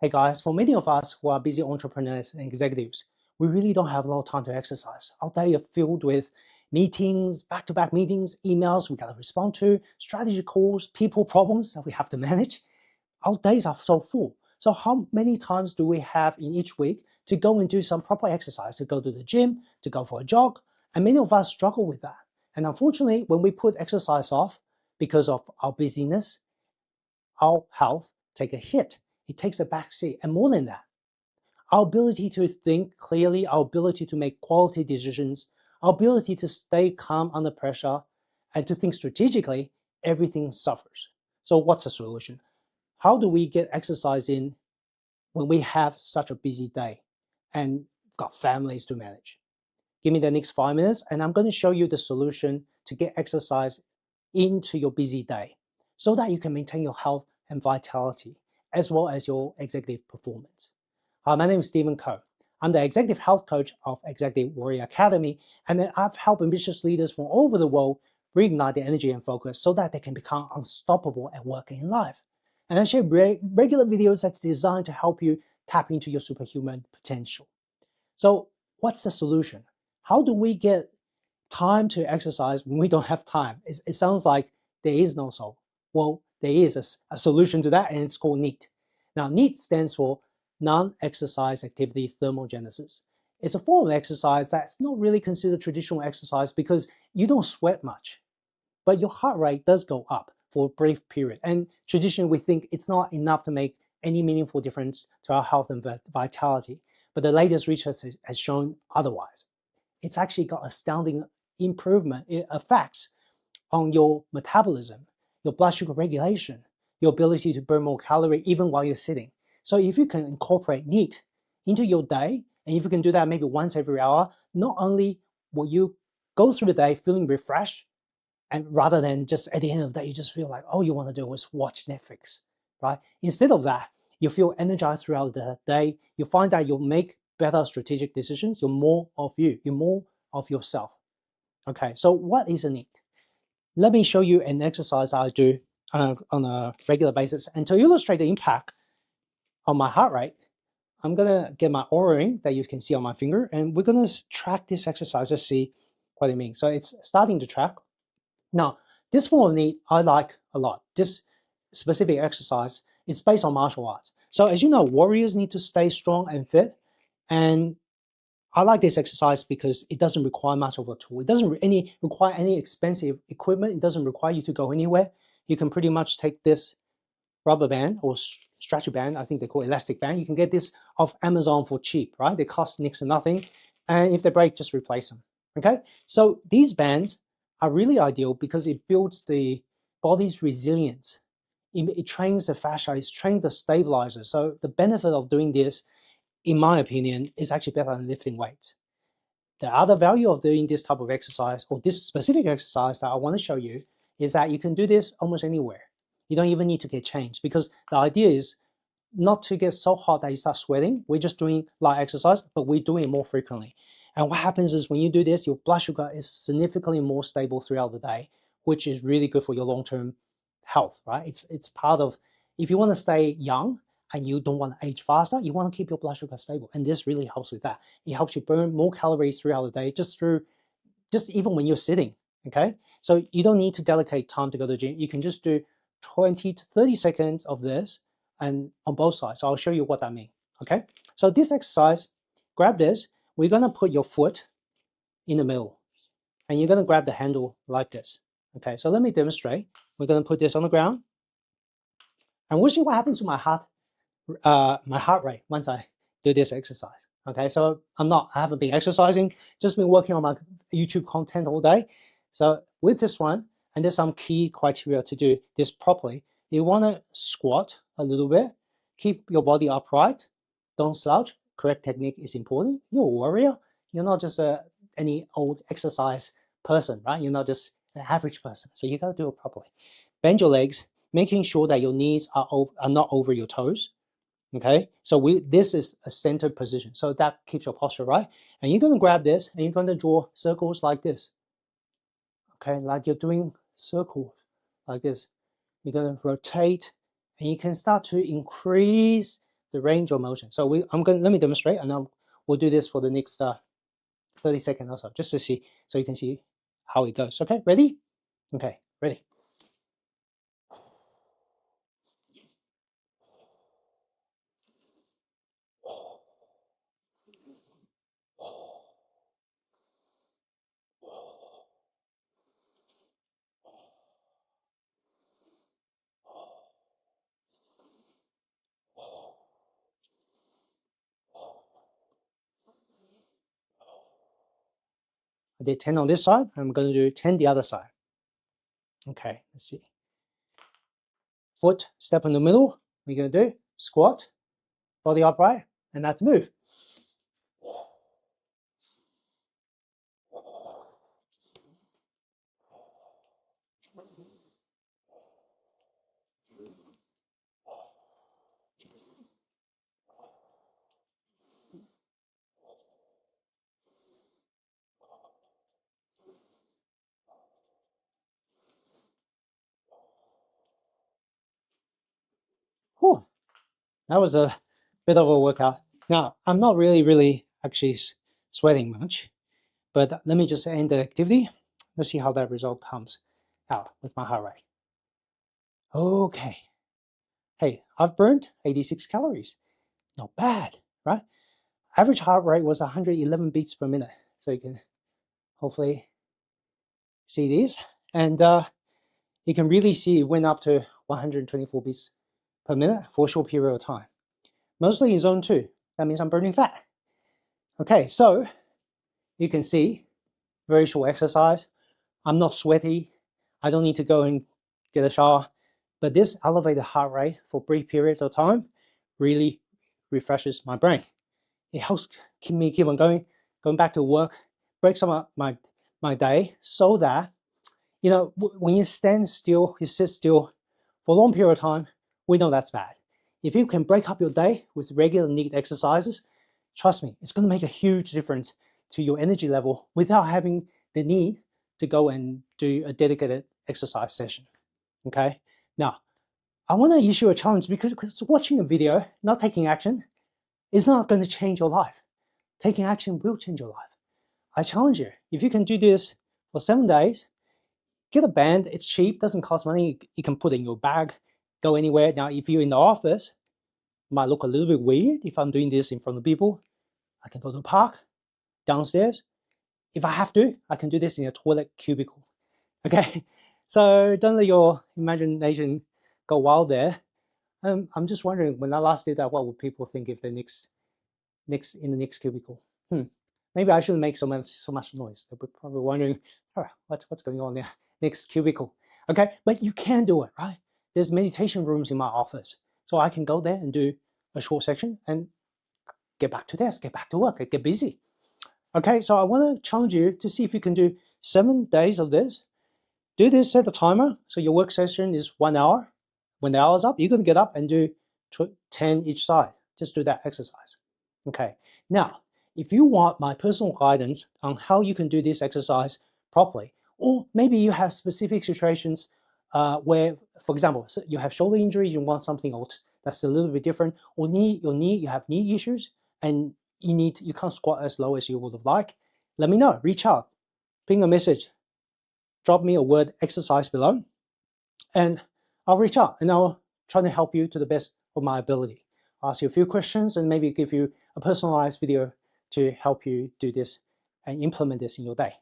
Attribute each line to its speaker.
Speaker 1: Hey guys, for many of us who are busy entrepreneurs and executives, we really don't have a lot of time to exercise. Our day is filled with meetings, back-to-back meetings, emails we gotta respond to, strategy calls, people problems that we have to manage. Our days are so full. So how many times do we have in each week to go and do some proper exercise, to go to the gym, to go for a jog? And many of us struggle with that. And unfortunately, when we put exercise off because of our busyness, our health take a hit. It takes a backseat. And more than that, our ability to think clearly, our ability to make quality decisions, our ability to stay calm under pressure, and to think strategically, everything suffers. So what's the solution? How do we get exercise in when we have such a busy day and got families to manage? Give me the next 5 minutes and I'm going to show you the solution to get exercise into your busy day so that you can maintain your health and vitality as well as your executive performance. Hi, my name is Stephen Koh. I'm the executive health coach of Executive Warrior Academy, and I've helped ambitious leaders from all over the world reignite their energy and focus so that they can become unstoppable at work and in life. And I share regular videos that's designed to help you tap into your superhuman potential. So what's the solution? How do we get time to exercise when we don't have time? It sounds like there is no solve. Well, there is a solution to that, and it's called NEAT. Now, NEAT stands for non-exercise activity thermogenesis. It's a form of exercise that's not really considered traditional exercise because you don't sweat much, but your heart rate does go up for a brief period. And traditionally, we think it's not enough to make any meaningful difference to our health and vitality. But the latest research has shown otherwise. It's actually got astounding improvement effects on your metabolism, your blood sugar regulation, your ability to burn more calorie even while you're sitting. So if you can incorporate NEAT into your day, and if you can do that maybe once every hour, not only will you go through the day feeling refreshed, and rather than just at the end of the day, you just feel like all you want to do is watch Netflix, right? Instead of that, you feel energized throughout the day. You find that you'll make better strategic decisions. You're more of you. You're more of yourself. Okay, so what is a NEAT? Let me show you an exercise I do on a regular basis. And to illustrate the impact on my heart rate, I'm gonna get my Oura ring that you can see on my finger, and we're gonna track this exercise to see what it means. So it's starting to track. Now, this form of NEAT I like a lot. This specific exercise is based on martial arts. So as you know, warriors need to stay strong and fit. And I like this exercise because it doesn't require much of a tool. It doesn't require any expensive equipment. It doesn't require you to go anywhere. You can pretty much take this rubber band or stretcher band, I think they call it elastic band. You can get this off Amazon for cheap, right? They cost next to nothing. And if they break, just replace them, okay? So these bands are really ideal because it builds the body's resilience. It trains the fascia, it trains the stabilizer. So the benefit of doing this, in my opinion, is actually better than lifting weights. The other value of doing this type of exercise, or this specific exercise that I want to show you, is that you can do this almost anywhere. You don't even need to get changed because the idea is not to get so hot that you start sweating. We're just doing light exercise, but we're doing it more frequently. And what happens is when you do this, your blood sugar is significantly more stable throughout the day, which is really good for your long-term health, right? It's part of, if you want to stay young and you don't want to age faster, you want to keep your blood sugar stable. And this really helps with that. It helps you burn more calories throughout the day, just even when you're sitting, okay? So you don't need to dedicate time to go to the gym. You can just do 20 to 30 seconds of this and on both sides. So I'll show you what that means, okay? So this exercise, grab this. We're gonna put your foot in the middle and you're gonna grab the handle like this, okay? So let me demonstrate. We're gonna put this on the ground and we'll see what happens to my heart rate once I do this exercise. Okay, so I haven't been exercising, just been working on my YouTube content all day. So with this one, and there's some key criteria to do this properly. You want to squat a little bit, keep your body upright, don't slouch. Correct technique is important. You're a warrior. You're not just any old exercise person, right? You're not just an average person. So you got to do it properly. Bend your legs, making sure that your knees are not over your toes. Okay, so this is a centered position, so that keeps your posture right. And you're going to grab this and you're going to draw circles like this. Okay, like you're doing circles like this. You're going to rotate and you can start to increase the range of motion. So let me demonstrate, and then we'll do this for the next 30 seconds or so, just to see, so you can see how it goes. Okay, ready? Okay, ready. I did 10 on this side. I'm going to do 10 the other side. Okay, let's see. Foot, step in the middle. We're going to do squat, body upright, and that's move. Whew, that was a bit of a workout. Now, I'm not really actually sweating much, but let me just end the activity. Let's see how that result comes out with my heart rate. Okay. Hey, I've burned 86 calories. Not bad, right? Average heart rate was 111 beats per minute. So you can hopefully see this. And you can really see it went up to 124 beats per minute for a short period of time. Mostly in zone 2. That means I'm burning fat. Okay, so you can see very short exercise. I'm not sweaty. I don't need to go and get a shower. But this elevated heart rate for brief periods of time really refreshes my brain. It helps me keep on going back to work, breaks up my day, so that, you know, when you stand still, you sit still for a long period of time, we know that's bad. If you can break up your day with regular neat exercises, trust me, it's going to make a huge difference to your energy level without having the need to go and do a dedicated exercise session. Okay? Now, I want to issue a challenge because watching a video, not taking action, is not going to change your life. Taking action will change your life. I challenge you, if you can do this for 7 days, get a band. It's cheap, doesn't cost money. You can put it in your bag, go anywhere. Now, if you're in the office, it might look a little bit weird if I'm doing this in front of people. I can go to the park, downstairs. If I have to, I can do this in a toilet cubicle. Okay, so don't let your imagination go wild there. I'm just wondering, when I last did that, what would people think if they're next in the next cubicle? Maybe I shouldn't make so much noise. They're probably wondering, oh, what's going on there? Next cubicle. Okay, but you can do it, right? There's meditation rooms in my office, so I can go there and do a short section and get back to desk, get back to work, get busy. Okay, so I want to challenge you to see if you can do 7 days of this. Do this, set the timer, so your work session is 1 hour. When the hour's up, you're going to get up and do 10 each side. Just do that exercise. Okay, now, if you want my personal guidance on how you can do this exercise properly, or maybe you have specific situations where, for example, you have shoulder injury, you want something else that's a little bit different, or you have knee issues, and you can't squat as low as you would have liked, let me know. Reach out, ping a message, drop me a word exercise below, and I'll reach out and I'll try to help you to the best of my ability. I'll ask you a few questions and maybe give you a personalized video to help you do this and implement this in your day.